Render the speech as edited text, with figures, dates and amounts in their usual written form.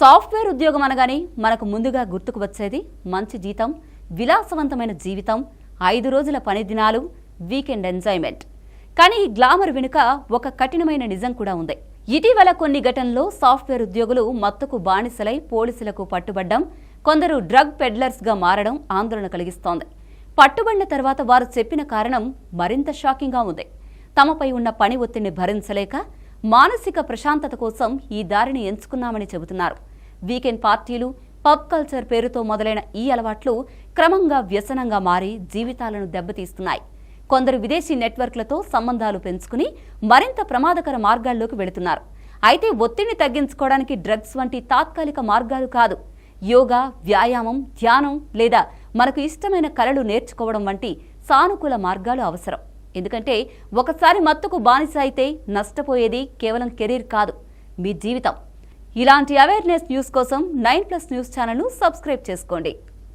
Software ఉద్యోగం అనగానే మనకు ముందుగా గుర్తుకు వచ్చేది మంచి జీతం, విలాసవంతమైన జీవితం, 5 రోజుల పని దినాలు, వీకెండ్ ఎంజాయ్మెంట్. కానీ ఈ గ్లామర్ వెనుక ఒక కఠినమైన నిజం కూడా ఉంది. ఇటీవల కొన్ని ఘటనల్లో సాఫ్ట్వేర్ ఉద్యోగులు మత్తుకు బానిసలై పోలీసులకు పట్టుబడ్డం, కొందరు డ్రగ్ పెడ్లర్స్గా మారడం ఆందోళన కలిగిస్తోంది. పట్టుబడిన తర్వాత వారు చెప్పిన కారణం మరింత షాకింగ్గా ఉంది. తమపై ఉన్న పని ఒత్తిడిని భరించలేక మానసిక ప్రశాంతత కోసం ఈ దారిని ఎంచుకున్నామని చెబుతున్నారు. వీకెండ్ పార్టీలు, పబ్ కల్చర్ పేరుతో మొదలైన ఈ అలవాట్లు క్రమంగా వ్యసనంగా మారి జీవితాలను దెబ్బతీస్తున్నాయి. కొందరు విదేశీ నెట్వర్క్లతో సంబంధాలు పెంచుకుని మరింత ప్రమాదకర మార్గాల్లోకి వెళుతున్నారు. అయితే ఒత్తిడిని తగ్గించుకోవడానికి డ్రగ్స్ వంటి తాత్కాలిక మార్గాలు కాదు, యోగా, వ్యాయామం, ధ్యానం లేదా మనకు ఇష్టమైన కళలు నేర్చుకోవడం వంటి సానుకూల మార్గాలు అవసరం. ఎందుకంటే ఒకసారి మత్తుకు బానిస అయితే నష్టపోయేది కేవలం కెరీర్ కాదు, మీ జీవితం. ఇలాంటి అవేర్నెస్ న్యూస్ కోసం 9+ న్యూస్ ఛానల్ను సబ్స్క్రైబ్ చేసుకోండి.